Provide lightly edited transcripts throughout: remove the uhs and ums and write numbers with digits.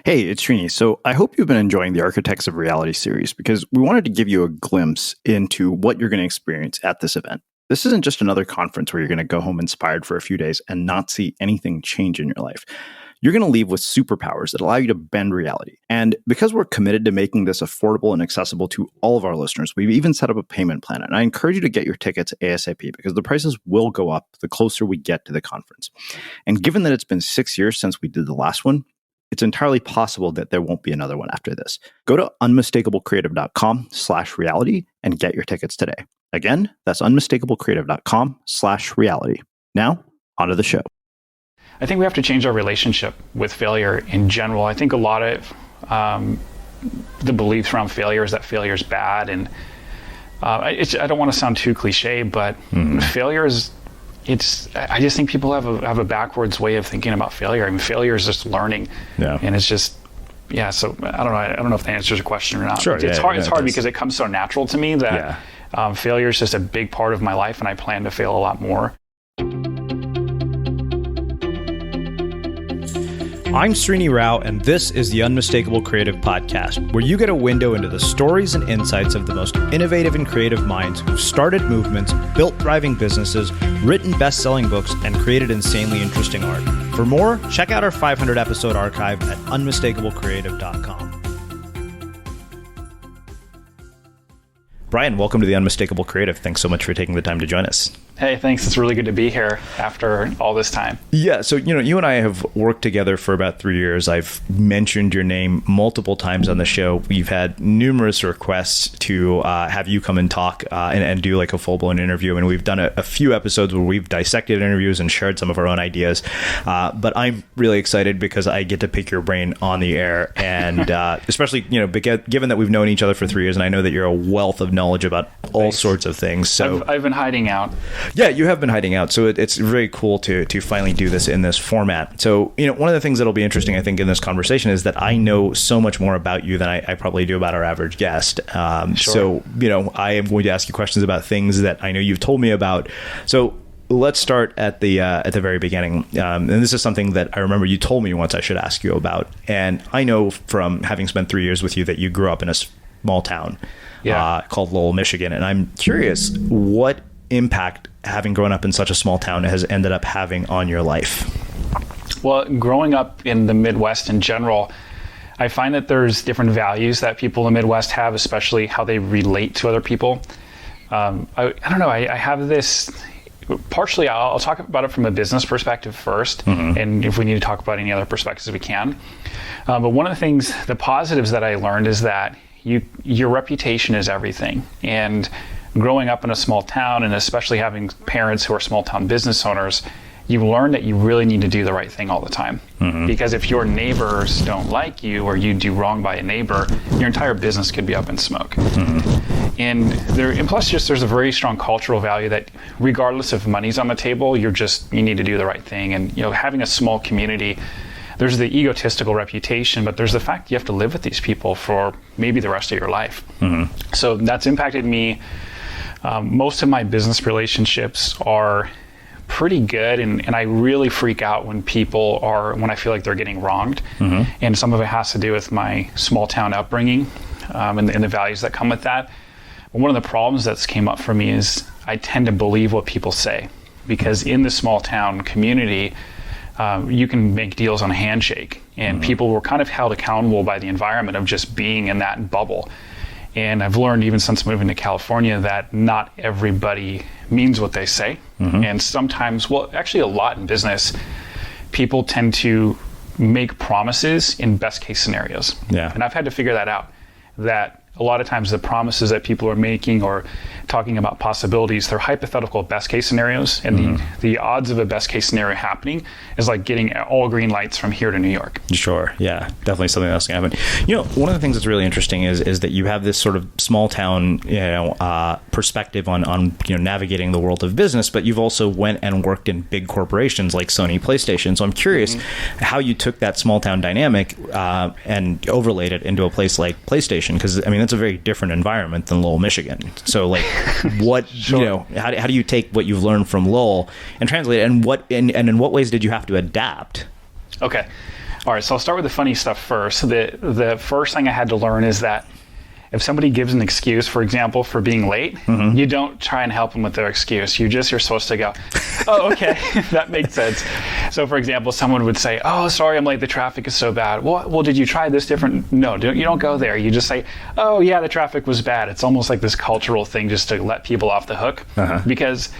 Hey, it's Srini. So I hope you've been enjoying the Architects of Reality series because we wanted to give you a glimpse into what you're going to experience at this event. This isn't just another conference where you're going to go home inspired for a few days and not see anything change in your life. You're going to leave with superpowers that allow you to bend reality. And because we're committed to making this affordable and accessible to all of our listeners, we've even set up a payment plan. And I encourage you to get your tickets ASAP because the prices will go up the closer we get to the conference. And given that it's been 6 years since we did the last one, it's entirely possible that there won't be another one after this. Go to unmistakablecreative.com/reality and get your tickets today. Again, that's unmistakablecreative.com/reality. Now, onto the show. I think we have to change our relationship with failure in general. I think a lot of the beliefs around failure is that failure is bad. And I don't want to sound too cliche, but failure is... I just think people have a backwards way of thinking about failure. I mean, failure is just learning, and it's just, So I don't know if that answers your question or not. Sure, it's hard because it comes so natural to me that failure is just a big part of my life, and I plan to fail a lot more. I'm Srini Rao, and this is the Unmistakable Creative Podcast, where you get a window into the stories and insights of the most innovative and creative minds who've started movements, built thriving businesses, written best-selling books, and created insanely interesting art. For more, check out our 500-episode archive at unmistakablecreative.com. Brian, welcome to the Unmistakable Creative. Thanks so much for taking the time to join us. Hey, thanks. It's really good to be here after all this time. Yeah. So, you and I have worked together for about 3 years. I've mentioned your name multiple times on the show. We've had numerous requests to have you come and talk and do like a full-blown interview. And we've done a few episodes where we've dissected interviews and shared some of our own ideas. But I'm really excited because I get to pick your brain on the air. And especially, given that we've known each other for 3 years, and I know that you're a wealth of knowledge about all sorts of things. So I've been hiding out. Yeah, you have been hiding out. So it's very cool to finally do this in this format. So, one of the things that'll be interesting, I think, in this conversation is that I know so much more about you than I probably do about our average guest. Sure. So, I am going to ask you questions about things that I know you've told me about. So let's start at the very beginning. And this is something that I remember you told me once I should ask you about. And I know from having spent 3 years with you that you grew up in a small town called Lowell, Michigan. And I'm curious what impact having grown up in such a small town has ended up having on your life. Well, growing up in the Midwest in general, I find that there's different values that people in the Midwest have, especially how they relate to other people. I don't know. I have this, partially, I'll talk about it from a business perspective first, and if we need to talk about any other perspectives, we can. But one of the things, the positives that I learned is that your reputation is everything. And growing up in a small town, and especially having parents who are small town business owners, you learn that you really need to do the right thing all the time. Because if your neighbors don't like you or you do wrong by a neighbor, your entire business could be up in smoke. And plus there's a very strong cultural value that regardless if money's on the table, you need to do the right thing. And having a small community, there's the egotistical reputation, but there's the fact you have to live with these people for maybe the rest of your life. So that's impacted me. Most of my business relationships are pretty good, and I really freak out when I feel like they're getting wronged. And some of it has to do with my small town upbringing and the values that come with that. But one of the problems that's came up for me is I tend to believe what people say, because in the small town community, you can make deals on a handshake, and people were kind of held accountable by the environment of just being in that bubble. And I've learned even since moving to California that not everybody means what they say. And sometimes, actually a lot in business, people tend to make promises in best case scenarios. And I've had to figure that out, that a lot of times the promises that people are making or talking about possibilities, they're hypothetical best case scenarios, and the odds of a best case scenario happening is like getting all green lights from here to New York. Sure. Yeah, definitely something that's going to happen. One of the things that's really interesting is that you have this sort of small town, perspective on navigating the world of business, but you've also went and worked in big corporations like Sony, PlayStation. So I'm curious how you took that small town dynamic and overlaid it into a place like PlayStation, because that's a very different environment than Lowell, Michigan. So like, what how do you take what you've learned from Lowell and translate it, and in what ways did you have to adapt? Okay. All right, so I'll start with the funny stuff first. The first thing I had to learn is that if somebody gives an excuse, for example, for being late, you don't try and help them with their excuse. You're supposed to go, oh, okay, that makes sense. So, for example, someone would say, oh, sorry, I'm late. The traffic is so bad. Well, did you try this different? No, you don't go there. You just say, oh, yeah, the traffic was bad. It's almost like this cultural thing just to let people off the hook. Because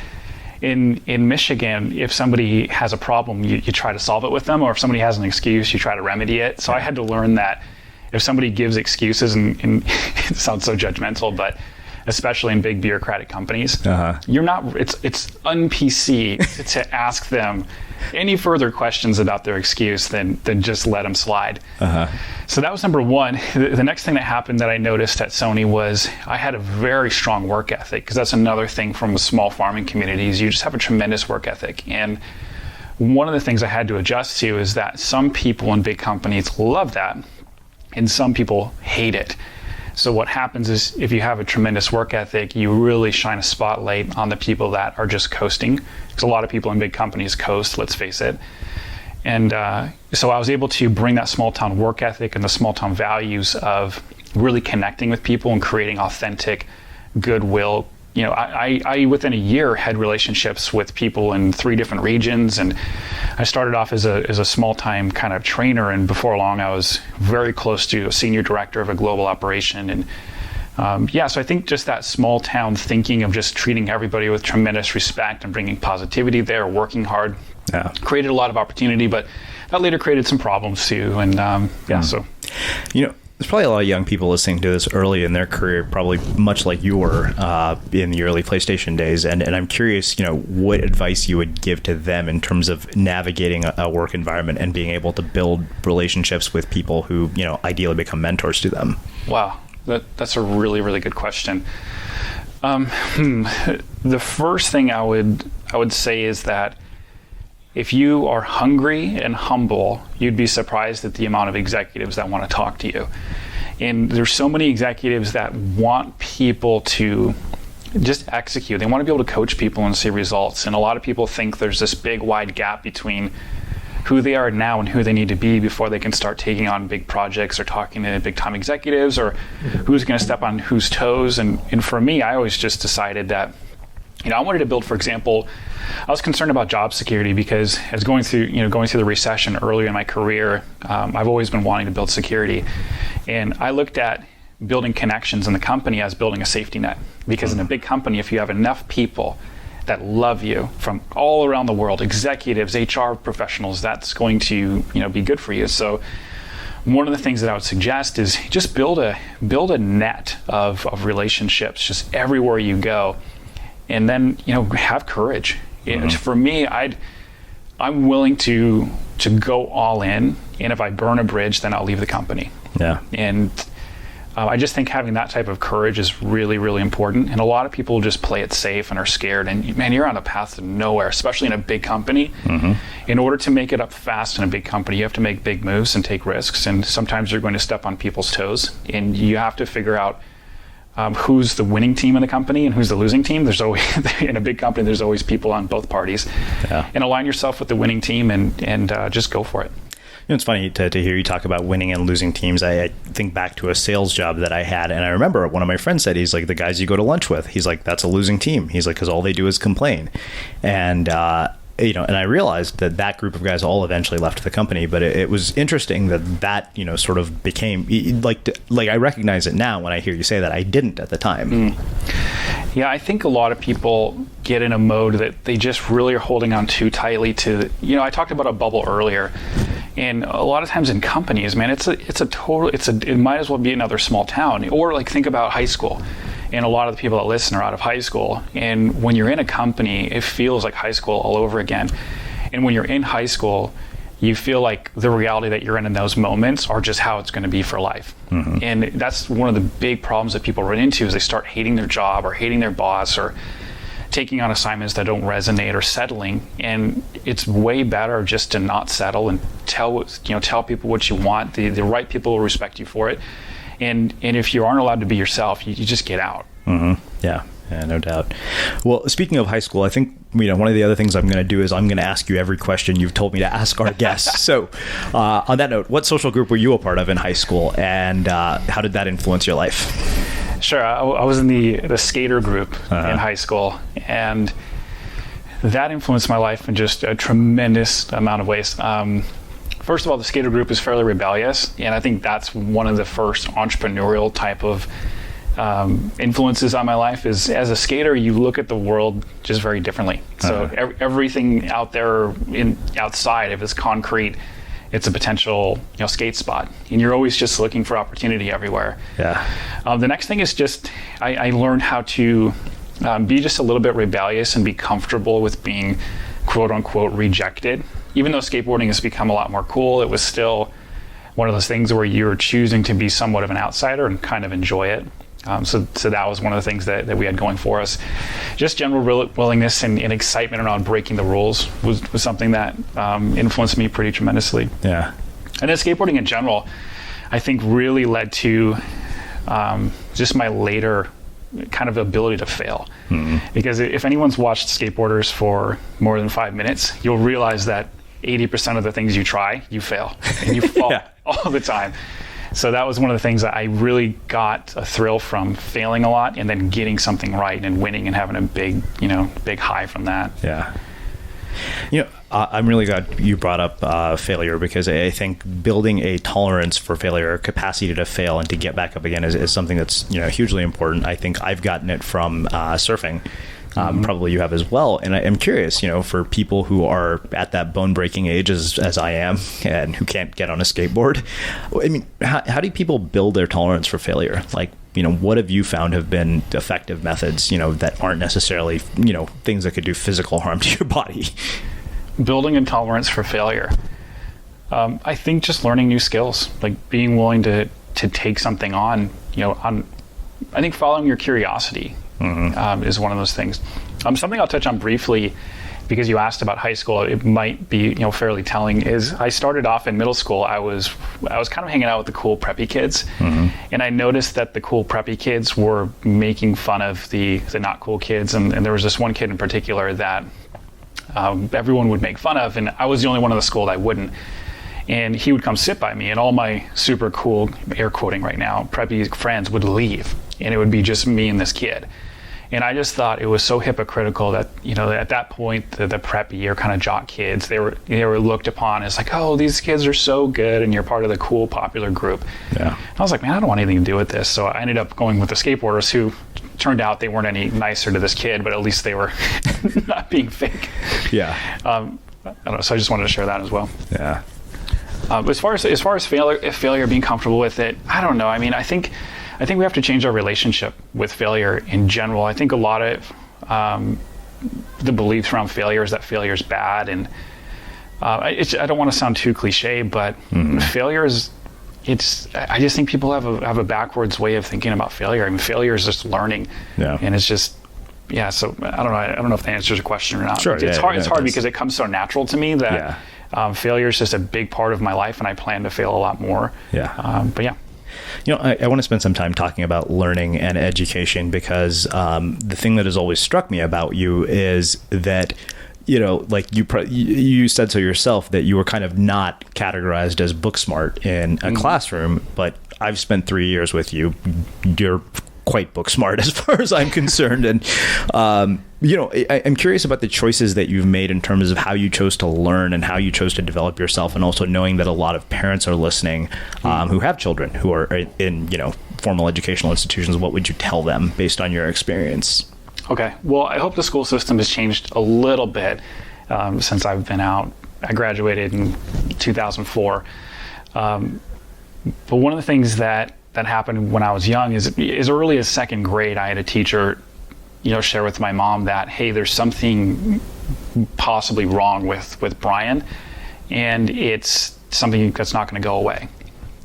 in Michigan, if somebody has a problem, you try to solve it with them, or if somebody has an excuse, you try to remedy it. So I had to learn that if somebody gives excuses, and it sounds so judgmental, but especially in big bureaucratic companies, you're not. It's un-PC to ask them any further questions about their excuse than just let them slide. So that was number one. The next thing that happened that I noticed at Sony was I had a very strong work ethic, because that's another thing from small farming communities. You just have a tremendous work ethic. And one of the things I had to adjust to is that some people in big companies love that, and some people hate it. So what happens is if you have a tremendous work ethic, you really shine a spotlight on the people that are just coasting, because a lot of people in big companies coast, let's face it. And so I was able to bring that small town work ethic and the small town values of really connecting with people and creating authentic goodwill. You know, I within a year had relationships with people in 3 different regions, and I started off as a small-time kind of trainer, and before long I was very close to a senior director of a global operation. And so I think just that small-town thinking of just treating everybody with tremendous respect and bringing positivity there, working hard, created a lot of opportunity, but that later created some problems too. And so. You know, there's probably a lot of young people listening to this early in their career, probably much like you were in the early PlayStation days. And I'm curious, you know, what advice you would give to them in terms of navigating a work environment and being able to build relationships with people who, you know, ideally become mentors to them. Wow, that's a really, really good question. The first thing I would say is that if you are hungry and humble, you'd be surprised at the amount of executives that want to talk to you. And there's so many executives that want people to just execute. They want to be able to coach people and see results. And a lot of people think there's this big, wide gap between who they are now and who they need to be before they can start taking on big projects or talking to big-time executives, or who's going to step on whose toes. And for me, I always just decided that, you know, I wanted to build, for example, I was concerned about job security because as going through the recession earlier in my career, I've always been wanting to build security. And I looked at building connections in the company as building a safety net. Because in a big company, if you have enough people that love you from all around the world, executives, HR professionals, that's going to, you know, be good for you. So one of the things that I would suggest is just build a net of relationships just everywhere you go. And then, you know, have courage. For me, I'm willing to go all in, and if I burn a bridge, then I'll leave the company. Yeah. And I just think having that type of courage is really, really important. And a lot of people just play it safe and are scared. And man, you're on a path to nowhere, especially in a big company. In order to make it up fast in a big company, you have to make big moves and take risks. And sometimes you're going to step on people's toes, and you have to figure out who's the winning team in the company and who's the losing team. There's always, in a big company, there's always people on both parties. And align yourself with the winning team and just go for it. You know, it's funny to hear you talk about winning and losing teams. I think back to a sales job that I had, and I remember one of my friends said, he's like, the guys you go to lunch with, he's like, that's a losing team. He's like, because all they do is complain. And you know, and I realized that group of guys all eventually left the company, but it was interesting that, you know, sort of became like I recognize it now when I hear you say that. I didn't at the time. Yeah, I think a lot of people get in a mode that they just really are holding on too tightly to, you know, I talked about a bubble earlier, and a lot of times in companies, man, it might as well be another small town. Or like think about high school. And a lot of the people that listen are out of high school. And when you're in a company, it feels like high school all over again. And when you're in high school, you feel like the reality that you're in those moments are just how it's going to be for life. And that's one of the big problems that people run into is they start hating their job or hating their boss or taking on assignments that don't resonate or settling. And it's way better just to not settle and tell people what you want. The right people will respect you for it. And if you aren't allowed to be yourself, you just get out. Yeah. Yeah, no doubt. Well, speaking of high school, I think, one of the other things I'm going to do is I'm going to ask you every question you've told me to ask our guests. So on that note, what social group were you a part of in high school, and how did that influence your life? Sure. I was in the skater group in high school, and that influenced my life in just a tremendous amount of ways. First of all, the skater group is fairly rebellious, and I think that's one of the first entrepreneurial type of influences on my life. Is as a skater, you look at the world just very differently. So everything out there outside, if it's concrete, it's a potential skate spot, and you're always just looking for opportunity everywhere. Yeah. The next thing is just I learned how to be just a little bit rebellious and be comfortable with being quote unquote rejected. Even though skateboarding has become a lot more cool, it was still one of those things where you're choosing to be somewhat of an outsider and kind of enjoy it. So that was one of the things that we had going for us. Just general willingness and excitement around breaking the rules was something that influenced me pretty tremendously. Yeah. And then skateboarding in general, I think really led to just my later kind of ability to fail. Because if anyone's watched skateboarders for more than 5 minutes, you'll realize that 80% of the things you try, you fail. And you fall all the time. So that was one of the things that I really got a thrill from, failing a lot and then getting something right and winning and having a big high from that. Yeah. I'm really glad you brought up failure, because I think building a tolerance for failure, a capacity to fail and to get back up again is something that's hugely important. I think I've gotten it from surfing. Probably you have as well. And I'm curious, for people who are at that bone-breaking age as I am and who can't get on a skateboard, I mean, how do people build their tolerance for failure? Like, what have you found have been effective methods, that aren't necessarily, things that could do physical harm to your body? Building a tolerance for failure. I think just learning new skills, like being willing to take something on, I think following your curiosity is one of those things. Something I'll touch on briefly, because you asked about high school, it might be fairly telling, is I started off in middle school. I was kind of hanging out with the cool preppy kids, and I noticed that the cool preppy kids were making fun of the not cool kids, and there was this one kid in particular that everyone would make fun of, and I was the only one in the school that wouldn't. And he would come sit by me, and all my super cool, air quoting right now, preppy friends would leave, and it would be just me and this kid. And I just thought it was so hypocritical that, at that point, the preppy or kind of jock kids, they were looked upon as like, oh, these kids are so good, and you're part of the cool, popular group. Yeah. I was like, man, I don't want anything to do with this. So I ended up going with the skateboarders, who turned out they weren't any nicer to this kid, but at least they were not being fake. Yeah. I don't know. So I just wanted to share that as well. Yeah. As far as failure, being comfortable with it, I don't know. I mean, I think we have to change our relationship with failure in general. I think a lot of the beliefs around failure is that failure is bad, and I don't want to sound too cliche, but failure is. I just think people have a backwards way of thinking about failure. I mean, failure is just learning, and it's just. Yeah, so I don't know if that answers your question or not. Sure, it's hard because it comes so natural to me that failure is just a big part of my life, and I plan to fail a lot more. But yeah. I want to spend some time talking about learning and education, because the thing that has always struck me about you is that, like you said so yourself, that you were kind of not categorized as book smart in a classroom, but I've spent 3 years with you. You're quite book smart as far as I'm concerned. And, I'm curious about the choices that you've made in terms of how you chose to learn and how you chose to develop yourself. And also knowing that a lot of parents are listening who have children who are in, formal educational institutions. What would you tell them based on your experience? Okay. Well, I hope the school system has changed a little bit since I've been out. I graduated in 2004. But one of the things that happened when I was young is as early as second grade, I had a teacher, share with my mom that, hey, there's something possibly wrong with Brian, and it's something that's not going to go away.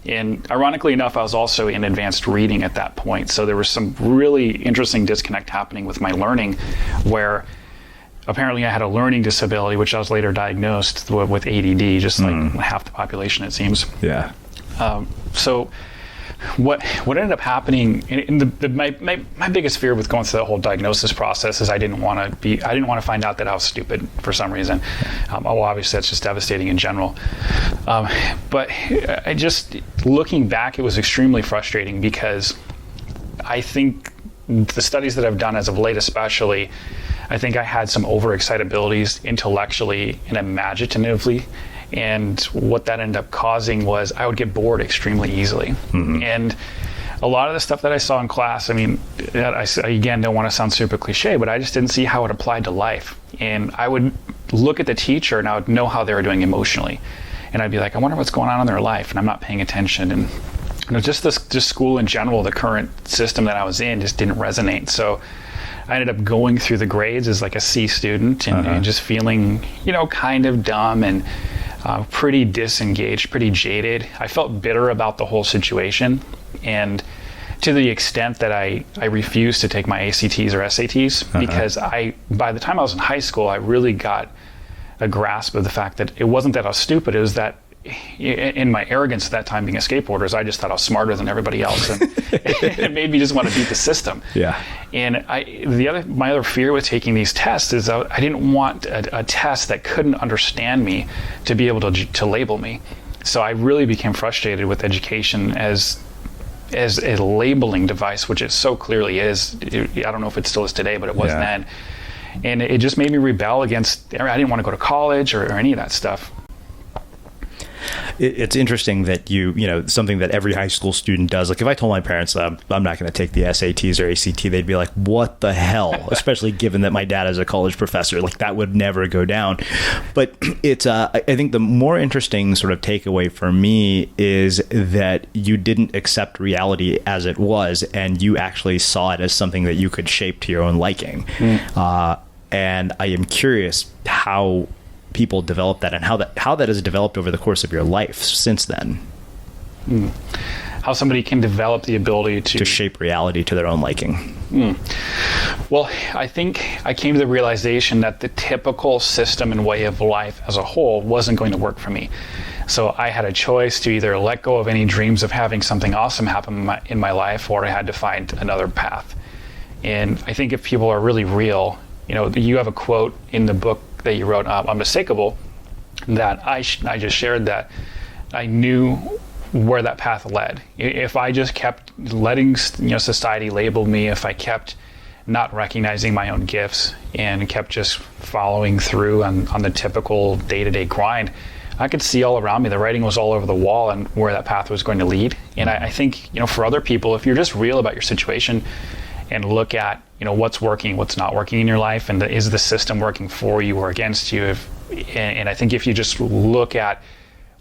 And ironically enough, I was also in advanced reading at that point. So there was some really interesting disconnect happening with my learning, where apparently I had a learning disability, which I was later diagnosed with ADD, just like half the population, it seems. Yeah. So what ended up happening, my biggest fear with going through the whole diagnosis process is I didn't want to find out that I was stupid for some reason. Obviously that's just devastating in general. But I just, looking back, it was extremely frustrating because I think the studies that I've done as of late especially, I think I had some overexcitabilities intellectually and imaginatively. And what that ended up causing was I would get bored extremely easily. And a lot of the stuff that I saw in class, I mean, I again don't want to sound super cliche, but I just didn't see how it applied to life. And I would look at the teacher and I would know how they were doing emotionally. And I'd be like, I wonder what's going on in their life, and I'm not paying attention. And just school in general, the current system that I was in just didn't resonate. So I ended up going through the grades as like a C student and just feeling, kind of dumb and pretty disengaged, pretty jaded. I felt bitter about the whole situation, and to the extent that I refused to take my ACTs or SATs because by the time I was in high school, I really got a grasp of the fact that it wasn't that I was stupid, it was that in my arrogance at that time being a skateboarder, I just thought I was smarter than everybody else, and it made me just want to beat the system. Yeah. And my other fear with taking these tests is I didn't want a test that couldn't understand me to be able to label me. So I really became frustrated with education as a labeling device, which it so clearly is. I don't know if it still is today, but it was then. And it just made me rebel against. I didn't want to go to college or any of that stuff. It's interesting that something that every high school student does. Like if I told my parents that I'm not going to take the SATs or ACT, they'd be like, what the hell? Especially given that my dad is a college professor, like that would never go down. But it's, I think the more interesting sort of takeaway for me is that you didn't accept reality as it was, and you actually saw it as something that you could shape to your own liking. And I am curious how people develop that and how that has developed over the course of your life since then. How somebody can develop the ability to shape reality to their own liking. Well, I think I came to the realization that the typical system and way of life as a whole wasn't going to work for me. So I had a choice to either let go of any dreams of having something awesome happen in my life, or I had to find another path. And I think if people are really real, you have a quote in the book that you wrote, Unmistakable, that I just shared, that I knew where that path led. If I just kept letting society label me, if I kept not recognizing my own gifts and kept just following through on the typical day-to-day grind, I could see all around me, the writing was all over the wall and where that path was going to lead. And I think, for other people, if you're just real about your situation and look at what's working, what's not working in your life, and is the system working for you or against you? And I think if you just look at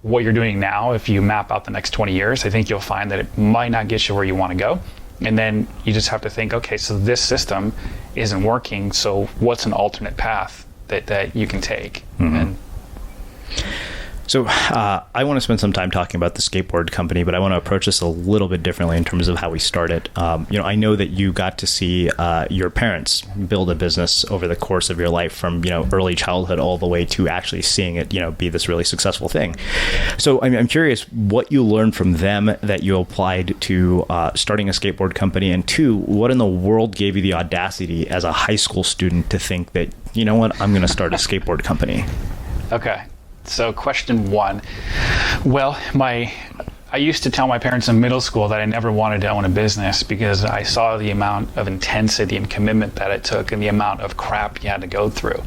what you're doing now, if you map out the next 20 years, I think you'll find that it might not get you where you want to go. And then you just have to think, okay, so this system isn't working, so what's an alternate path that you can take? And so I want to spend some time talking about the skateboard company, but I want to approach this a little bit differently in terms of how we started. I know that you got to see your parents build a business over the course of your life, from early childhood all the way to actually seeing it be this really successful thing. So I'm curious what you learned from them that you applied to starting a skateboard company, and two, what in the world gave you the audacity as a high school student to think that, I'm going to start a skateboard company? Okay. So question one. Well, I used to tell my parents in middle school that I never wanted to own a business because I saw the amount of intensity and commitment that it took and the amount of crap you had to go through.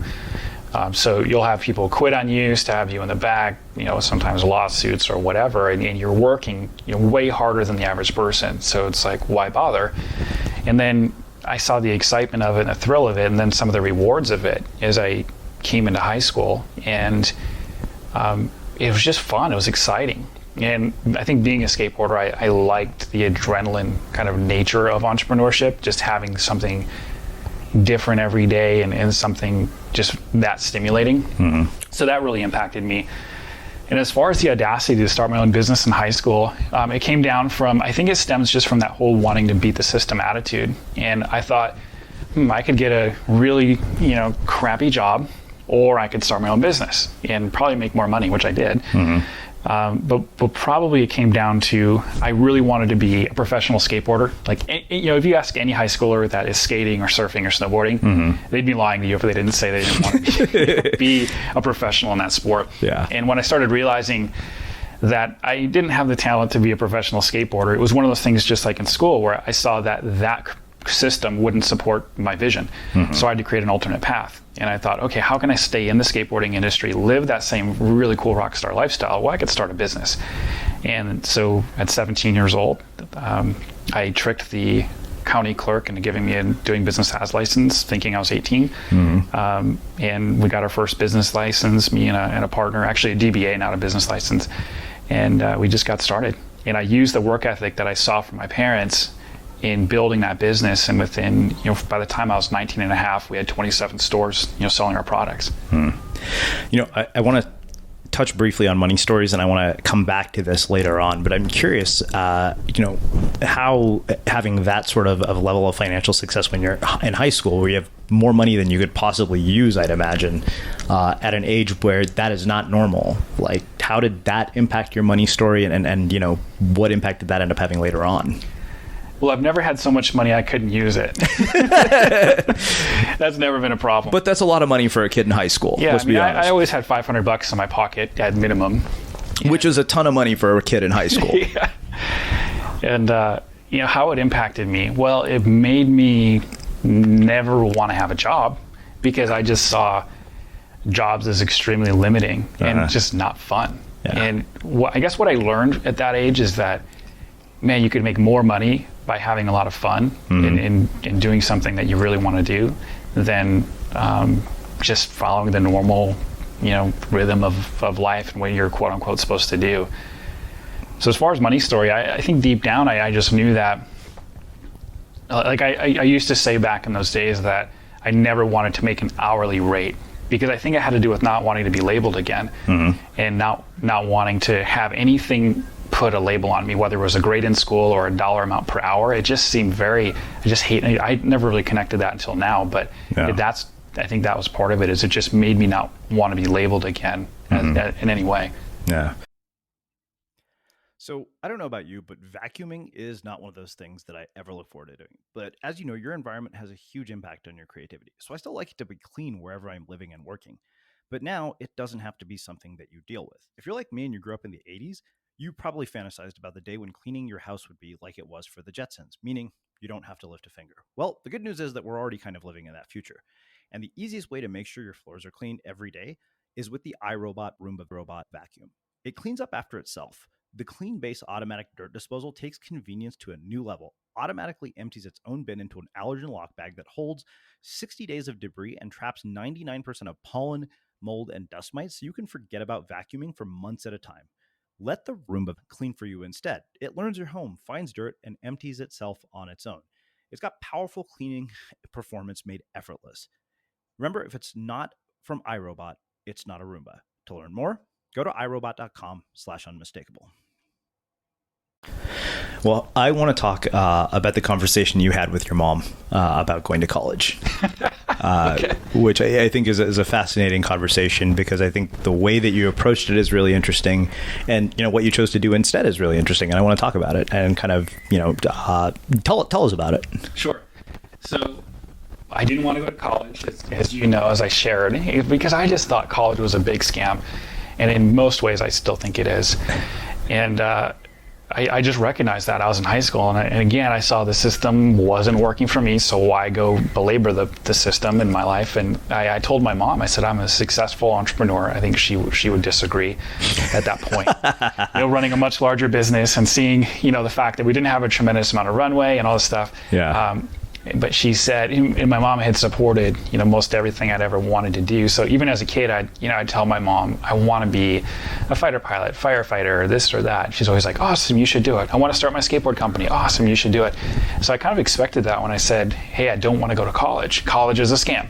So you'll have people quit on you, stab you in the back, sometimes lawsuits or whatever, and you're working way harder than the average person. So it's like, why bother? And then I saw the excitement of it and the thrill of it, and then some of the rewards of it as I came into high school. And it was just fun. It was exciting. And I think being a skateboarder, I liked the adrenaline kind of nature of entrepreneurship, just having something different every day and something just that stimulating. So that really impacted me. And as far as the audacity to start my own business in high school, it came down from, I think it stems just from that whole wanting to beat the system attitude. And I thought, I could get a really, crappy job, or I could start my own business and probably make more money, which I did. But probably it came down to I really wanted to be a professional skateboarder. Like, if you ask any high schooler that is skating or surfing or snowboarding, they'd be lying to you if they didn't say they didn't want to be a professional in that sport. Yeah. And when I started realizing that I didn't have the talent to be a professional skateboarder, it was one of those things just like in school where I saw that system wouldn't support my vision. So I had to create an alternate path. And I thought, okay, how can I stay in the skateboarding industry, live that same really cool rock star lifestyle? Well, I could start a business. And so at 17 years old, I tricked the county clerk into giving me a doing business as license, thinking I was 18. And we got our first business license, me and a partner, actually a DBA, not a business license. And we just got started. And I used the work ethic that I saw from my parents in building that business, and within, by the time I was 19 and a half, we had 27 stores, selling our products. I want to touch briefly on money stories, and I want to come back to this later on, but I'm curious, how having that sort of level of financial success when you're in high school, where you have more money than you could possibly use, I'd imagine, at an age where that is not normal. Like, how did that impact your money story, and what impact did that end up having later on? Well, I've never had so much money I couldn't use it. That's never been a problem. But that's a lot of money for a kid in high school. Yeah, let's be honest. I always had $500 in my pocket at minimum, which is a ton of money for a kid in high school. Yeah. And how it impacted me. Well, it made me never want to have a job, because I just saw jobs as extremely limiting and just not fun. Yeah. And I guess what I learned at that age is that, man, you could make more money by having a lot of fun in doing something that you really want to do than just following the normal, rhythm of life and what you're quote unquote supposed to do. So as far as money story, I think deep down, I just knew that, like I used to say back in those days that I never wanted to make an hourly rate, because I think it had to do with not wanting to be labeled again, and not wanting to have anything put a label on me, whether it was a grade in school or a dollar amount per hour. It just seemed I never really connected that until now, but I think that was part of it, is it just made me not want to be labeled again in any way. Yeah. So I don't know about you, but vacuuming is not one of those things that I ever look forward to doing. But as you know, your environment has a huge impact on your creativity. So I still like it to be clean wherever I'm living and working. But now it doesn't have to be something that you deal with. If you're like me and you grew up in the 80s, you probably fantasized about the day when cleaning your house would be like it was for the Jetsons, meaning you don't have to lift a finger. Well, the good news is that we're already kind of living in that future. And the easiest way to make sure your floors are clean every day is with the iRobot Roomba Robot Vacuum. It cleans up after itself. The Clean Base automatic dirt disposal takes convenience to a new level, automatically empties its own bin into an allergen lock bag that holds 60 days of debris and traps 99% of pollen, mold, and dust mites, so you can forget about vacuuming for months at a time. Let the Roomba clean for you instead. It learns your home, finds dirt, and empties itself on its own. It's got powerful cleaning performance made effortless. Remember, if it's not from iRobot, it's not a Roomba. To learn more, go to irobot.com/unmistakable. Well, I want to talk about the conversation you had with your mom about going to college, okay. Which I think is a fascinating conversation, because I think the way that you approached it is really interesting, and what you chose to do instead is really interesting, and I want to talk about it and kind of tell us about it. Sure. So I didn't want to go to college, as you know, as I shared, because I just thought college was a big scam, and in most ways I still think it is, and I just recognized that. I was in high school, and again, I saw the system wasn't working for me, so why go belabor the system in my life? And I told my mom, I said, I'm a successful entrepreneur. I think she would disagree at that point. Running a much larger business and seeing, the fact that we didn't have a tremendous amount of runway and all this stuff. Yeah. But she said, and my mom had supported, most everything I'd ever wanted to do. So even as a kid, I'd tell my mom, I want to be a fighter pilot, firefighter, or this or that. She's always like, awesome, you should do it. I want to start my skateboard company. Awesome, you should do it. So I kind of expected that when I said, hey, I don't want to go to college. College is a scam.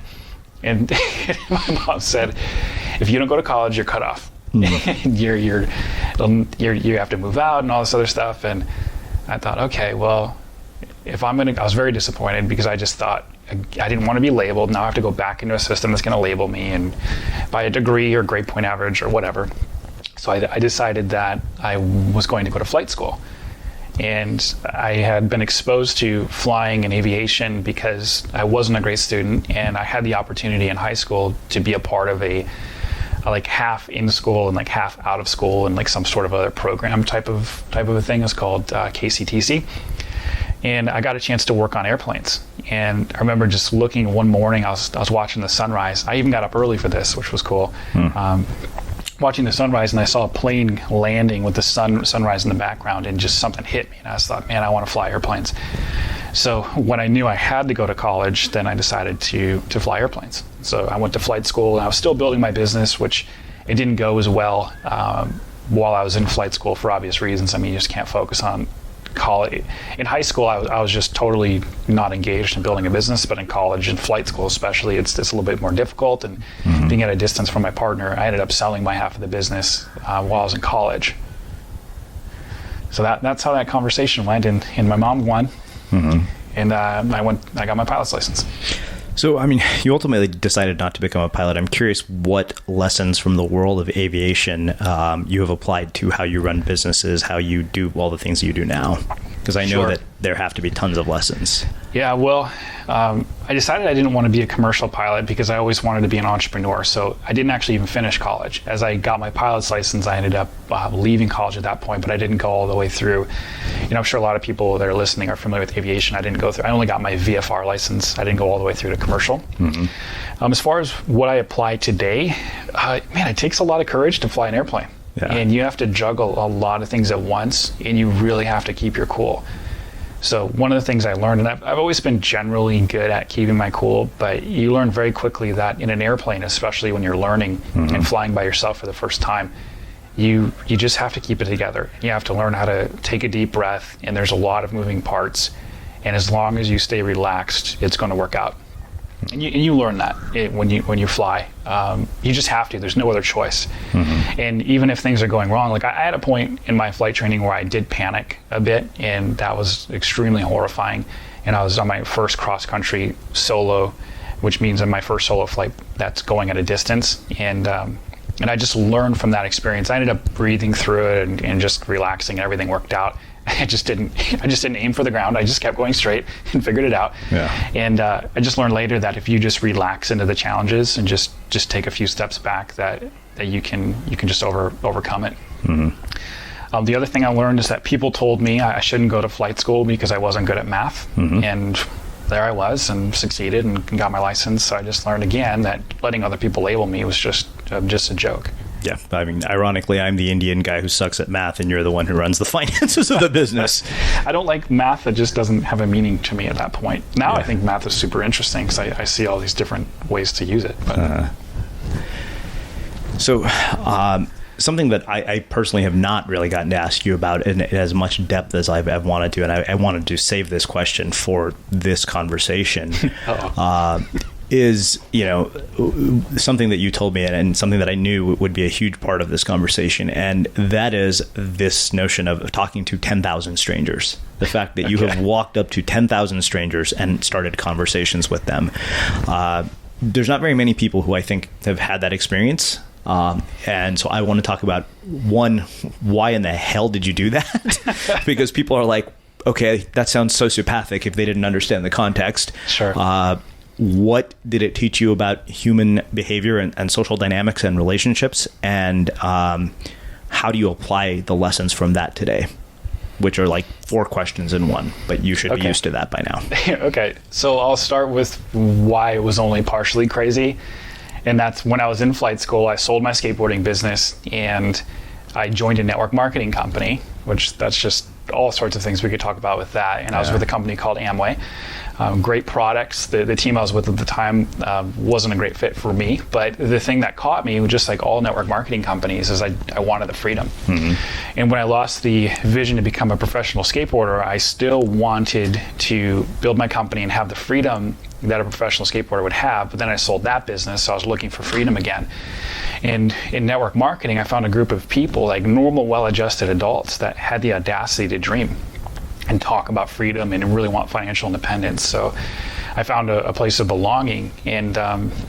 And my mom said, if you don't go to college, you're cut off. You have to move out and all this other stuff. And I thought, okay, well, I was very disappointed, because I just thought I didn't want to be labeled. Now I have to go back into a system that's going to label me and by a degree or grade point average or whatever. So I decided that I was going to go to flight school. And I had been exposed to flying and aviation because I wasn't a great student, and I had the opportunity in high school to be a part of a like half in school and like half out of school and like some sort of other program type of a thing. It's called KCTC. And I got a chance to work on airplanes. And I remember just looking one morning, I was watching the sunrise. I even got up early for this, which was cool. Watching the sunrise, and I saw a plane landing with the sunrise in the background, and just something hit me, and I just thought, man, I want to fly airplanes. So when I knew I had to go to college, then I decided to fly airplanes. So I went to flight school, and I was still building my business, which it didn't go as well while I was in flight school for obvious reasons. I mean, you just can't focus on college. In high school, I was just totally not engaged in building a business, but in college and flight school especially, it's a little bit more difficult. And being at a distance from my partner, I ended up selling my half of the business while I was in college. So that's how that conversation went, and my mom won, and I got my pilot's license. So, I mean, you ultimately decided not to become a pilot. I'm curious what lessons from the world of aviation you have applied to how you run businesses, how you do all the things you do now. Because I know that there have to be tons of lessons. Yeah, well, I decided I didn't want to be a commercial pilot because I always wanted to be an entrepreneur. So I didn't actually even finish college. As I got my pilot's license, I ended up leaving college at that point, but I didn't go all the way through. You know, I'm sure a lot of people that are listening are familiar with aviation. I only got my VFR license. I didn't go all the way through to commercial. As far as what I apply today, man, it takes a lot of courage to fly an airplane. Yeah. And you have to juggle a lot of things at once, and you really have to keep your cool. So one of the things I learned, and I've always been generally good at keeping my cool, but you learn very quickly that in an airplane, especially when you're learning and flying by yourself for the first time, you just have to keep it together. You have to learn how to take a deep breath, and there's a lot of moving parts. And as long as you stay relaxed, it's going to work out. And you learn that when you fly. You just have to. There's no other choice. And even if things are going wrong, like I had a point in my flight training where I did panic a bit, and that was extremely horrifying. And I was on my first cross-country solo, which means on my first solo flight that's going at a distance. And I just learned from that experience. I ended up breathing through it and just relaxing, and everything worked out. I just didn't aim for the ground. I just kept going straight and figured it out. Yeah. And I just learned later that if you just relax into the challenges and just take a few steps back, that you can just overcome it. The other thing I learned is that people told me I shouldn't go to flight school because I wasn't good at math. And there I was, and succeeded and got my license. So I just learned again that letting other people label me was just a joke. Yeah, I mean, ironically, I'm the Indian guy who sucks at math, and you're the one who runs the finances of the business. I don't like math that just doesn't have a meaning to me at that point. Now I think math is super interesting because I see all these different ways to use it. But. So something that I personally have not really gotten to ask you about in as much depth as I've wanted to, and I wanted to save this question for this conversation, is, something that you told me and something that I knew would be a huge part of this conversation. And that is this notion of talking to 10,000 strangers. The fact that you have walked up to 10,000 strangers and started conversations with them. There's not very many people who I think have had that experience. And so I want to talk about, one, why in the hell did you do that? Because people are like, okay, that sounds sociopathic if they didn't understand the context. Sure. What did it teach you about human behavior and social dynamics and relationships? And how do you apply the lessons from that today? Which are like 4 questions in one, but you should be used to that by now. Okay, so I'll start with why it was only partially crazy. And that's when I was in flight school, I sold my skateboarding business and I joined a network marketing company, which that's just all sorts of things we could talk about with that. And I was with a company called Amway. Great products. The team I was with at the time wasn't a great fit for me, but the thing that caught me, just like all network marketing companies, is I wanted the freedom. And when I lost the vision to become a professional skateboarder, I still wanted to build my company and have the freedom that a professional skateboarder would have, but then I sold that business, so I was looking for freedom again. And in network marketing, I found a group of people, like normal, well-adjusted adults that had the audacity to dream and talk about freedom and really want financial independence. So I found a place of belonging and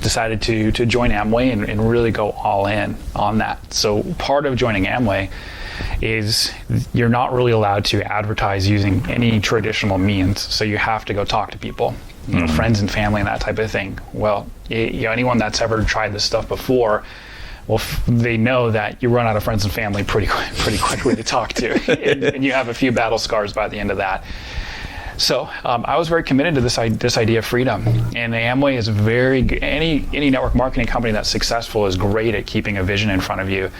decided to join Amway and really go all in on that. So part of joining Amway is you're not really allowed to advertise using any traditional means. So you have to go talk to people, friends and family and that type of thing. Well, anyone that's ever tried this stuff before, well, they know that you run out of friends and family pretty quickly to talk to, and you have a few battle scars by the end of that. So I was very committed to this idea of freedom, and Amway is any network marketing company that's successful is great at keeping a vision in front of you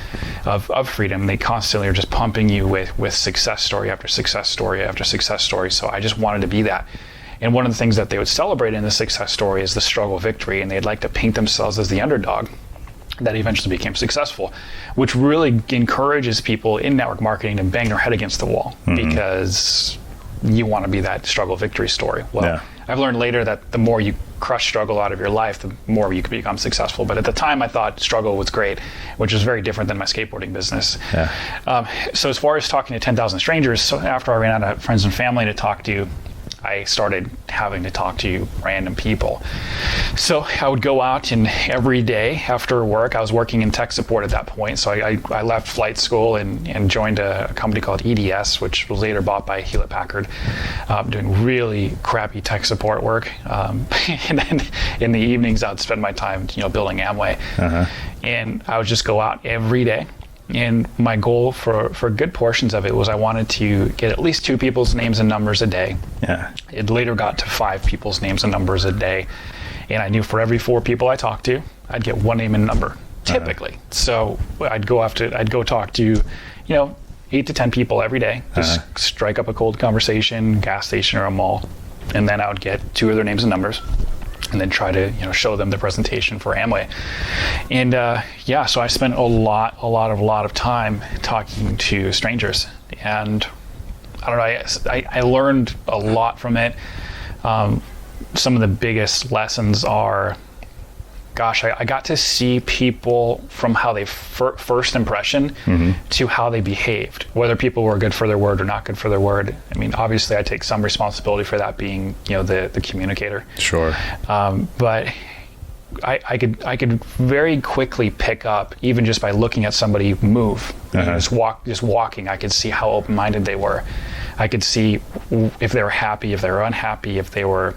of freedom. They constantly are just pumping you with success story after success story after success story. So I just wanted to be that. And one of the things that they would celebrate in the success story is the struggle victory, and they'd like to paint themselves as the underdog that eventually became successful, which really encourages people in network marketing to bang their head against the wall because you want to be that struggle victory story. Well, I've learned later that the more you crush struggle out of your life, the more you can become successful. But at the time, I thought struggle was great, which was very different than my skateboarding business. So as far as talking to 10,000 strangers, so after I ran out of friends and family to talk to, I started having to talk to random people. So I would go out, and every day after work, I was working in tech support at that point. So I left flight school and joined a company called EDS, which was later bought by Hewlett Packard, doing really crappy tech support work. And then in the evenings, I would spend my time, building Amway. And I would just go out every day. And my goal for good portions of it was I wanted to get at least 2 people's names and numbers a day. It later got to 5 people's names and numbers a day. And I knew for every 4 people I talked to, I'd get 1 name and number, typically. So I'd go talk to, 8 to 10 people every day, just strike up a cold conversation, gas station or a mall. And then I would get 2 of their names and numbers, and then try to show them the presentation for Amway. And so I spent a lot of time talking to strangers, and I don't know, I learned a lot from it. Some of the biggest lessons are, I got to see people from how they first impression to how they behaved, whether people were good for their word or not good for their word. I mean, obviously I take some responsibility for that, being, the communicator. Sure. But I could very quickly pick up, even just by looking at somebody move, just walking, I could see how open-minded they were. I could see if they were happy, if they were unhappy, if they were.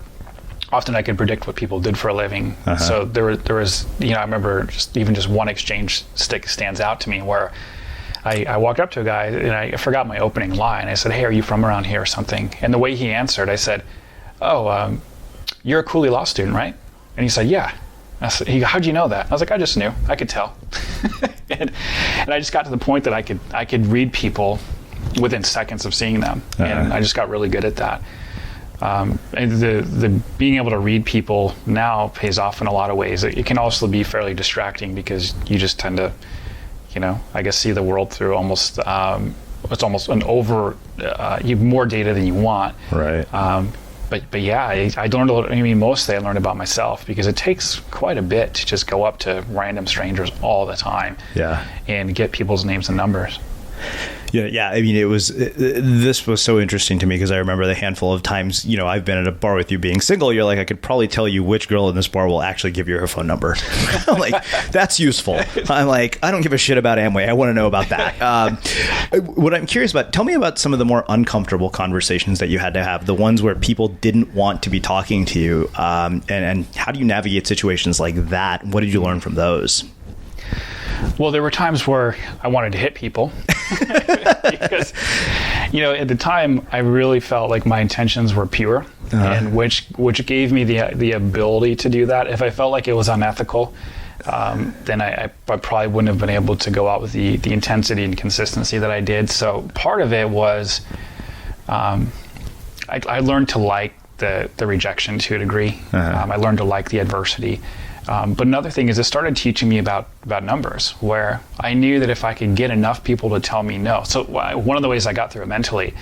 Often I could predict what people did for a living. So there was, I remember just one exchange stands out to me where I walked up to a guy and I forgot my opening line. I said, "Hey, are you from around here or something?" And the way he answered, I said, "Oh, you're a Cooley Law student, right?" And he said, "Yeah." I said, "How'd you know that?" I was like, "I just knew. I could tell." and I just got to the point that I could read people within seconds of seeing them, and I just got really good at that. And the being able to read people now pays off in a lot of ways. It can also be fairly distracting because you just tend to, I guess, see the world through almost, it's almost an you have more data than you want. Right. But yeah, I learned mostly I learned about myself, because it takes quite a bit to just go up to random strangers all the time. And get people's names and numbers. Yeah. I mean, this was so interesting to me because I remember the handful of times, I've been at a bar with you being single. You're like, I could probably tell you which girl in this bar will actually give you her phone number. I'm like, that's useful. I'm like, I don't give a shit about Amway. I want to know about that. What I'm curious about, tell me about some of the more uncomfortable conversations that you had to have, the ones where people didn't want to be talking to you. And how do you navigate situations like that? What did you learn from those? Well, there were times where I wanted to hit people because, at the time I really felt like my intentions were pure, and which gave me the ability to do that. If I felt like it was unethical, then I probably wouldn't have been able to go out with the intensity and consistency that I did. So part of it was I learned to like the rejection to a degree. I learned to like the adversity. But another thing is it started teaching me about numbers, where I knew that if I could get enough people to tell me no. So one of the ways I got through it mentally,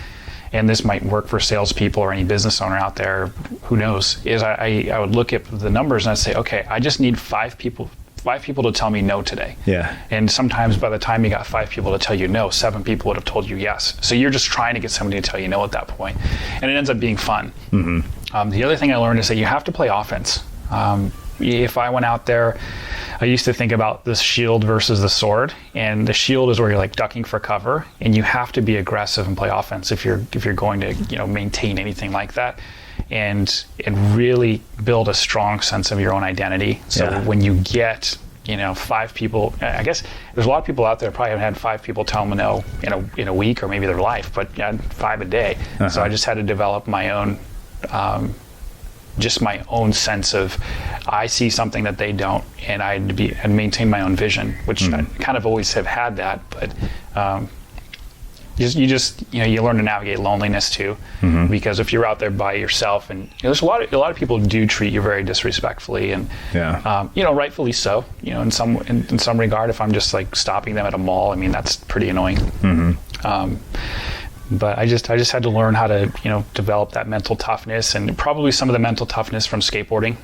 and this might work for salespeople or any business owner out there, who knows, is I would look at the numbers and I'd say, okay, I just need 5 5 people to tell me no today. Yeah. And sometimes by the time you got 5 people to tell you no, 7 people would have told you yes. So you're just trying to get somebody to tell you no at that point. And it ends up being fun. The other thing I learned is that you have to play offense. If I went out there, I used to think about the shield versus the sword, and the shield is where you're like ducking for cover, and you have to be aggressive and play offense if you're going to maintain anything like that, and really build a strong sense of your own identity. So when you get 5 people, I guess there's a lot of people out there probably haven't had 5 people tell them no in a week or maybe their life, but 5 a day. So I just had to develop my own. Just my own sense of, I see something that they don't, and I'd maintain my own vision, which I kind of always have had that, but you learn to navigate loneliness too, because if you're out there by yourself, and there's a lot of people who do treat you very disrespectfully, and rightfully so. In some regard, if I'm just like stopping them at a mall, I mean that's pretty annoying. But I just had to learn how to develop that mental toughness, and probably some of the mental toughness from skateboarding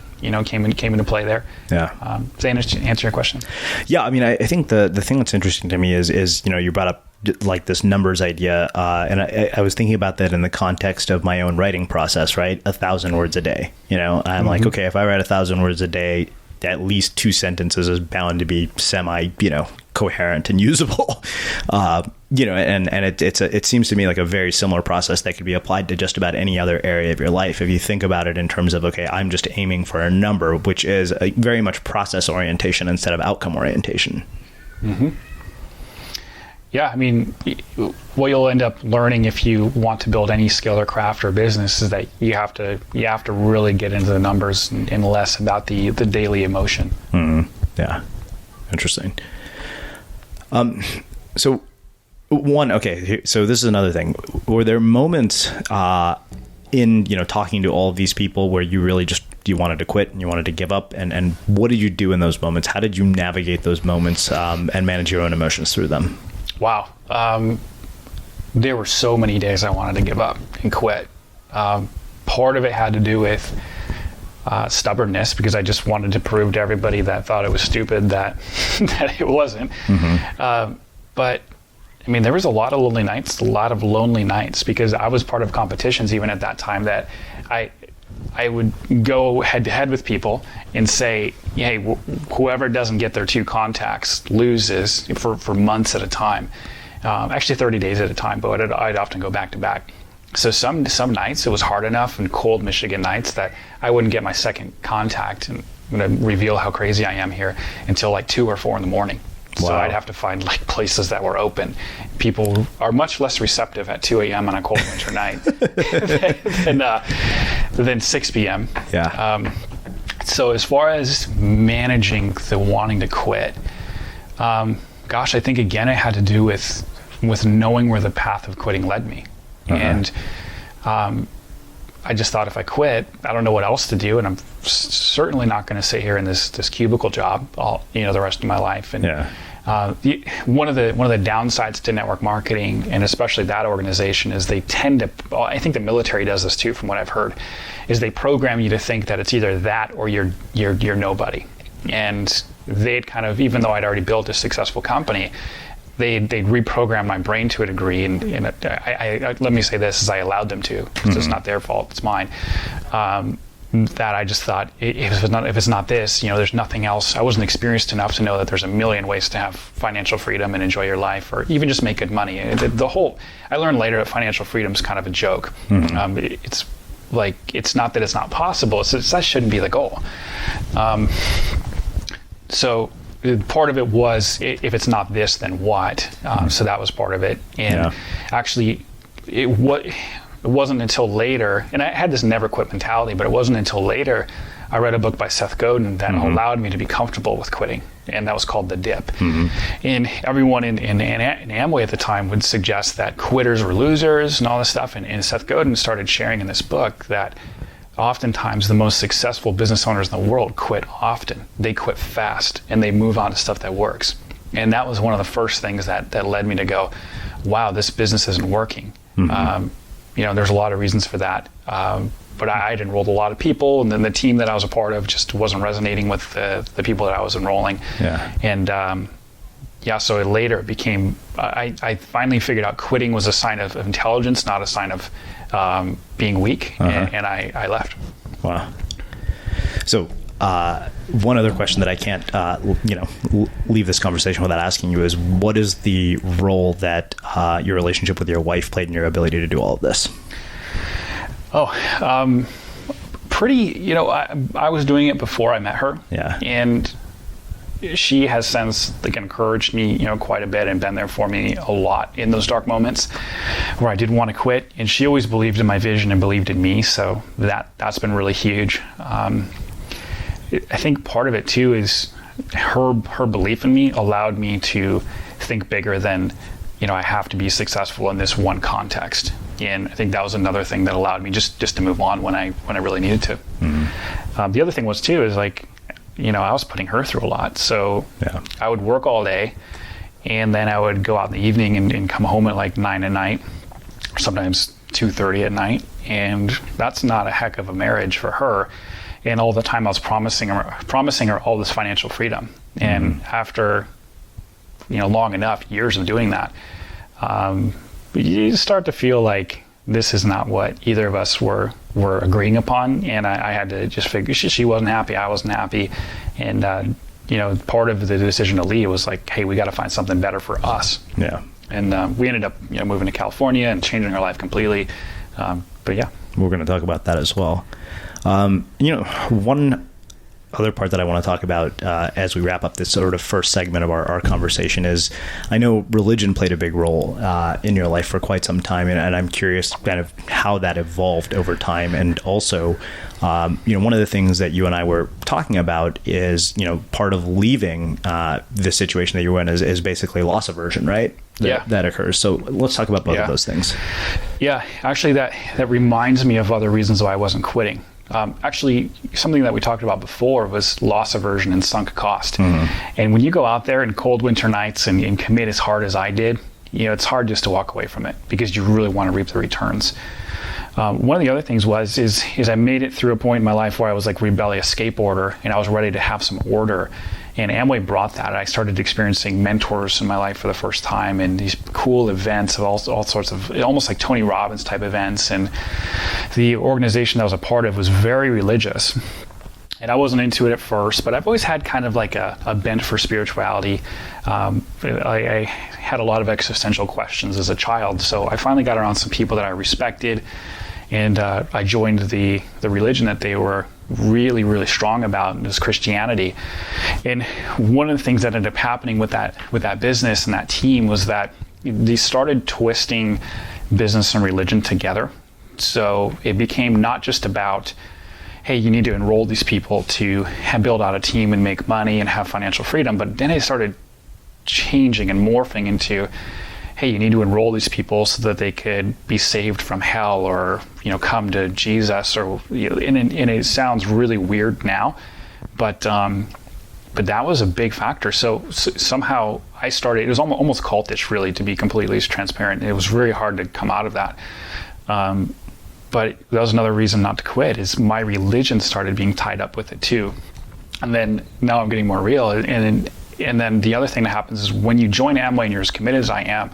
came into play there. Does that answer your question? Yeah, I mean, I think the thing that's interesting to me is you brought up like this numbers idea, and I was thinking about that in the context of my own writing process, right? 1,000 words a day. I'm like, okay, if I write 1,000 words a day, at least 2 sentences is bound to be semi, coherent and usable. It seems to me like a very similar process that could be applied to just about any other area of your life. If you think about it in terms of, okay, I'm just aiming for a number, which is very much process orientation instead of outcome orientation. Yeah, I mean, what you'll end up learning if you want to build any skill or craft or business is that you have to really get into the numbers and less about the daily emotion. Yeah, interesting. So this is another thing. Were there moments in talking to all of these people where you really just you wanted to quit and you wanted to give up, and what did you do in those moments? How did you navigate those moments and manage your own emotions through them? Wow. There were so many days I wanted to give up and quit. Part of it had to do with stubbornness, because I just wanted to prove to everybody that thought it was stupid that it wasn't. But I mean, there was a lot of lonely nights, because I was part of competitions even at that time that I would go head to head with people and say, hey, whoever doesn't get their 2 contacts loses for months at a time. Actually 30 days at a time, but I'd often go back to back. So some nights it was hard enough, and cold Michigan nights, that I wouldn't get my second contact, and I'm going to reveal how crazy I am here, until like 2 or 4 in the morning. Wow. So I'd have to find like places that were open. People are much less receptive at 2 a.m. on a cold winter night than 6 p.m. Yeah. So as far as managing the wanting to quit, I think again it had to do with knowing where the path of quitting led me. And I just thought, if I quit, I don't know what else to do, and I'm certainly not going to sit here in this cubicle job the rest of my life. And one of the downsides to network marketing, and especially that organization, is they tend to, I think the military does this too, from what I've heard, is they program you to think that it's either that or you're nobody. And they'd kind of, even though I'd already built a successful company, they'd reprogram my brain to a degree, and I let me say this, as I allowed them to, because it's not their fault, it's mine. That I just thought, if it's not this, there's nothing else. I wasn't experienced enough to know that there's a million ways to have financial freedom and enjoy your life, or even just make good money. I learned later that financial freedom is kind of a joke. It's like, it's not that it's not possible. That shouldn't be the goal. So part of it was, if it's not this, then what? So that was part of it. And actually, it wasn't until later, and I had this never quit mentality, but it wasn't until later I read a book by Seth Godin that allowed me to be comfortable with quitting, and that was called The Dip. And everyone in Amway at the time would suggest that quitters were losers and all this stuff, and Seth Godin started sharing in this book that oftentimes the most successful business owners in the world quit often. They quit fast, and they move on to stuff that works. And that was one of the first things that led me to go, wow, this business isn't working. there's a lot of reasons for that. But I'd enrolled a lot of people, and then the team that I was a part of just wasn't resonating with the people that I was enrolling. Yeah. And so later it became, I finally figured out quitting was a sign of intelligence, not a sign of being weak, and I left. Wow. So one other question that I can't, leave this conversation without asking you is, what is the role that your relationship with your wife played in your ability to do all of this? Pretty, I was doing it before I met her. Yeah. And she has since encouraged me, quite a bit and been there for me a lot in those dark moments where I did want to quit. And she always believed in my vision and believed in me. So that's been really huge. I think part of it too is her belief in me allowed me to think bigger than, I have to be successful in this one context. And I think that was another thing that allowed me just to move on when I really needed to. Mm-hmm. The other thing was too is I was putting her through a lot. So I would work all day, and then I would go out in the evening and come home at 9 at night, sometimes 2:30 at night. And that's not a heck of a marriage for her. And all the time I was promising her all this financial freedom. Mm-hmm. And after, long enough years of doing that, you start to feel like this is not what either of us were agreeing upon. And I had to just figure she wasn't happy, I wasn't happy. And, part of the decision to leave was hey, we got to find something better for us. Yeah. And we ended up, moving to California and changing our life completely. But yeah. We're going to talk about that as well. One other part that I want to talk about as we wrap up this sort of first segment of our conversation is, I know religion played a big role in your life for quite some time, and I'm curious kind of how that evolved over time. And also, one of the things that you and I were talking about is, part of leaving the situation that you're in is basically loss aversion, right? That occurs. So let's talk about both of those things. Yeah, actually that reminds me of other reasons why I wasn't quitting. Actually, something that we talked about before was loss aversion and sunk cost. Mm-hmm. And when you go out there in cold winter nights and commit as hard as I did, it's hard just to walk away from it because you really want to reap the returns. One of the other things is I made it through a point in my life where I was rebellious skateboarder, and I was ready to have some order. And Amway brought that. I started experiencing mentors in my life for the first time, and these cool events of all sorts of, almost like Tony Robbins type events. And the organization that I was a part of was very religious. And I wasn't into it at first, but I've always had kind of a bent for spirituality. I had a lot of existential questions as a child. So I finally got around some people that I respected, and I joined the religion that they were really, really strong about, and it was Christianity. And one of the things that ended up happening with that business and that team was that they started twisting business and religion together. So it became not just about, hey, you need to enroll these people to build out a team and make money and have financial freedom, but then it started changing and morphing into, hey, you need to enroll these people so that they could be saved from hell, or come to Jesus, or and it sounds really weird now, but that was a big factor. So somehow I started. It was almost cultish, really, to be completely transparent. It was very hard to come out of that. But that was another reason not to quit. Is my religion started being tied up with it too, and then now I'm getting more real. And then the other thing that happens is when you join Amway and you're as committed as I am,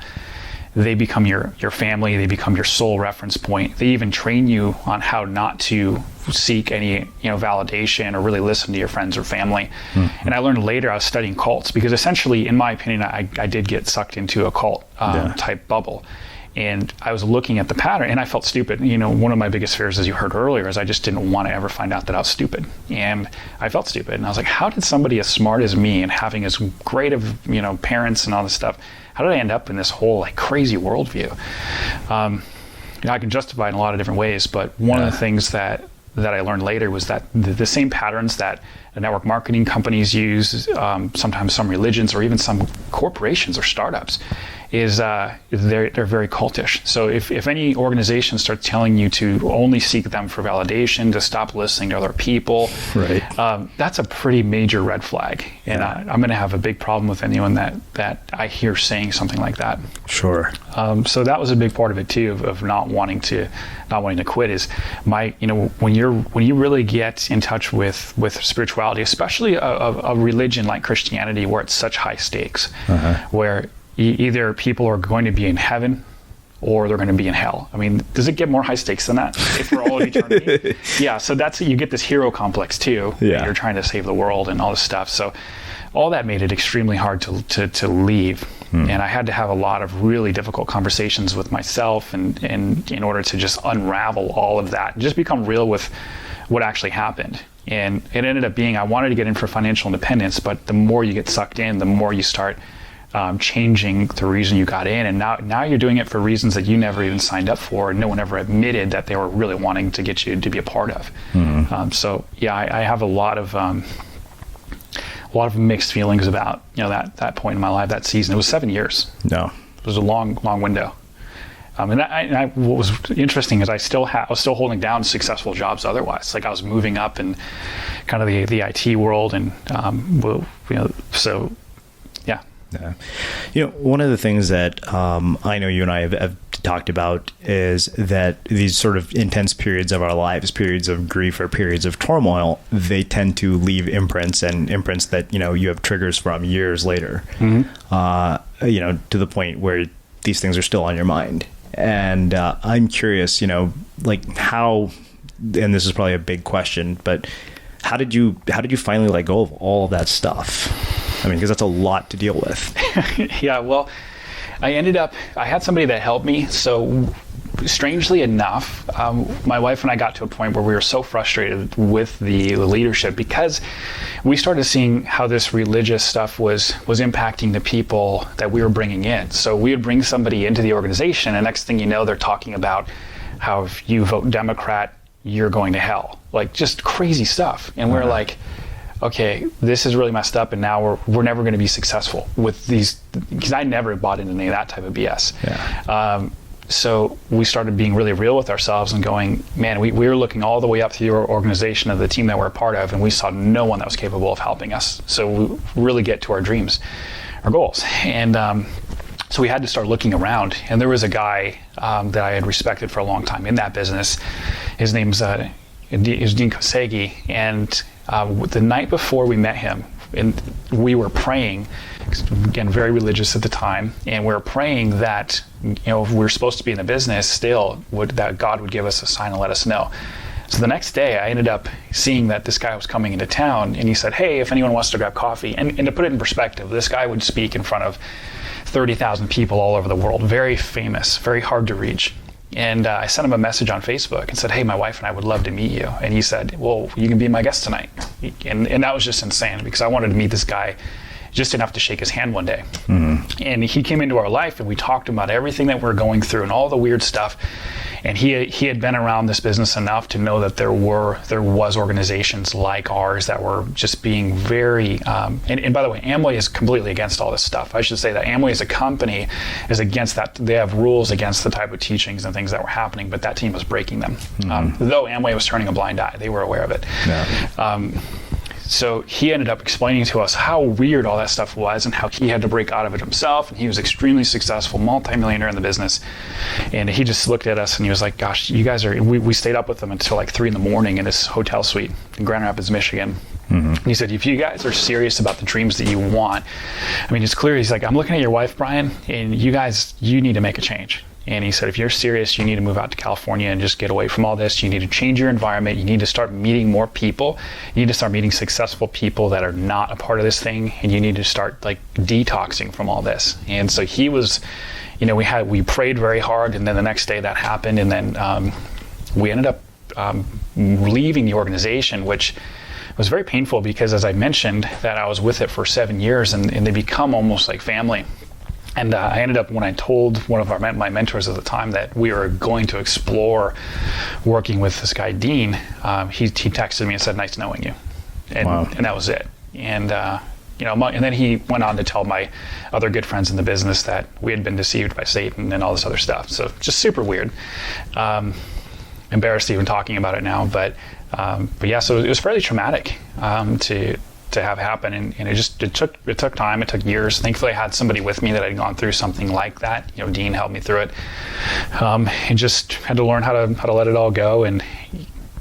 they become your family. They become your sole reference point. They even train you on how not to seek any validation or really listen to your friends or family. Mm-hmm. And I learned later, I was studying cults, because essentially, in my opinion, I did get sucked into a cult type bubble. And I was looking at the pattern, and I felt stupid. One of my biggest fears, as you heard earlier, is I just didn't want to ever find out that I was stupid. And I felt stupid. And I was like, how did somebody as smart as me and having as great of, parents and all this stuff, how did I end up in this whole crazy worldview? I can justify it in a lot of different ways, but one of the things that that I learned later was that the same patterns that network marketing companies use, sometimes some religions or even some corporations or startups, is they're very cultish. So if any organization starts telling you to only seek them for validation, to stop listening to other people, right, that's a pretty major red flag. And I'm going to have a big problem with anyone that I hear saying something like that. Sure. So that was a big part of it too, of not wanting to quit. Is when you really get in touch with spirituality, especially a religion like Christianity, where it's such high stakes, where either people are going to be in heaven or they're going to be in hell. I mean, does it get more high stakes than that if we're all of eternity? Yeah, so you get this hero complex too. Yeah. You're trying to save the world and all this stuff. So all that made it extremely hard to leave. And I had to have a lot of really difficult conversations with myself and in order to just unravel all of that and just become real with what actually happened. And it ended up being, I wanted to get in for financial independence, but the more you get sucked in, the more you start changing the reason you got in, and now you're doing it for reasons that you never even signed up for, and no one ever admitted that they were really wanting to get you to be a part of. So yeah, I have a lot of mixed feelings about that point in my life, that season. It was 7 years. No, it was a long window. What was interesting is I was still holding down successful jobs otherwise. Like I was moving up in kind of the IT world, and so. Yeah. One of the things that I know you and I have talked about is that these sort of intense periods of our lives, periods of grief or periods of turmoil, they tend to leave imprints, and imprints that, you have triggers from years later, to the point where these things are still on your mind. And I'm curious, like how, and this is probably a big question, but how did you finally let go of all of that stuff? I mean, because that's a lot to deal with. Yeah, well, I had somebody that helped me. So strangely enough, my wife and I got to a point where we were so frustrated with the leadership because we started seeing how this religious stuff was impacting the people that we were bringing in. So we would bring somebody into the organization, and next thing you know, they're talking about how if you vote Democrat, you're going to hell. Like just crazy stuff. And we're like, okay, this is really messed up, and now we're never going to be successful with these, because I never bought into any of that type of BS. Yeah. So we started being really real with ourselves and going, man, we were looking all the way up through our organization of the team that we're a part of, and we saw no one that was capable of helping us. So we really get to our dreams, our goals. And so we had to start looking around, and there was a guy that I had respected for a long time in that business. His name's Dean Kosegi, and the night before we met him, and we were praying, again, very religious at the time, and we were praying that, if we were supposed to be in the business still, that God would give us a sign and let us know. So the next day, I ended up seeing that this guy was coming into town, and he said, hey, if anyone wants to grab coffee. And to put it in perspective, this guy would speak in front of 30,000 people all over the world, very famous, very hard to reach. And I sent him a message on Facebook and said, hey, my wife and I would love to meet you. And he said, well, you can be my guest tonight. And that was just insane, because I wanted to meet this guy just enough to shake his hand one day. And he came into our life, and we talked about everything that we're going through and all the weird stuff. And he had been around this business enough to know that there was organizations like ours that were just being very, and by the way, Amway is completely against all this stuff. I should say that Amway as a company is against that. They have rules against the type of teachings and things that were happening, but that team was breaking them. Though Amway was turning a blind eye, they were aware of it. Yeah. So he ended up explaining to us how weird all that stuff was and how he had to break out of it himself. And he was extremely successful, multimillionaire in the business. And he just looked at us and he was like, gosh, you guys are, we stayed up with him until like 3 a.m. in his hotel suite in Grand Rapids, Michigan. And he said, if you guys are serious about the dreams that you want, I mean, it's clear. He's like, I'm looking at your wife, Brian, and you need to make a change. And he said, if you're serious, you need to move out to California and just get away from all this. You need to change your environment. You need to start meeting more people. You need to start meeting successful people that are not a part of this thing. And you need to start like detoxing from all this. And so he was, we prayed very hard. And then the next day that happened. And then we ended up leaving the organization, which was very painful because, as I mentioned, that I was with it for 7 years and they become almost like family. And I ended up, when I told one of my mentors at the time that we were going to explore working with this guy, Dean, he texted me and said, "Nice knowing you." And that was it. And, and then he went on to tell my other good friends in the business that we had been deceived by Satan and all this other stuff. So just super weird. Embarrassed even talking about it now, but yeah, so it was fairly traumatic to have happen, and it took time. It took years. Thankfully, I had somebody with me that had gone through something like that. Dean helped me through it, and just had to learn how to let it all go. And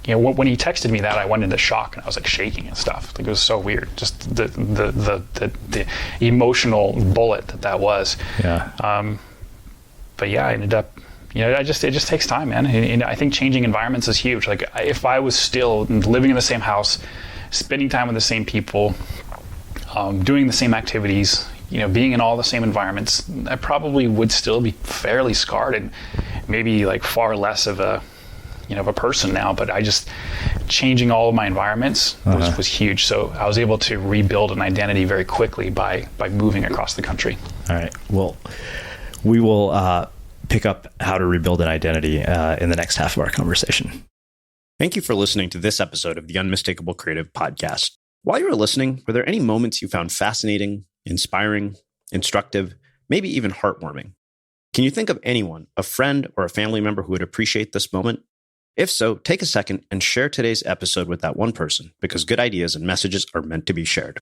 when he texted me that, I went into shock and I was like shaking and stuff. Like, it was so weird. Just the emotional bullet that was. Yeah. But yeah, I ended up. It just takes time, man. And I think changing environments is huge. Like, if I was still living in the same house, spending time with the same people, doing the same activities, being in all the same environments, I probably would still be fairly scarred and maybe like far less of a person now. But changing all of my environments was huge. So I was able to rebuild an identity very quickly by moving across the country. All right. Well, we will pick up how to rebuild an identity in the next half of our conversation. Thank you for listening to this episode of the Unmistakable Creative Podcast. While you were listening, were there any moments you found fascinating, inspiring, instructive, maybe even heartwarming? Can you think of anyone, a friend or a family member who would appreciate this moment? If so, take a second and share today's episode with that one person, because good ideas and messages are meant to be shared.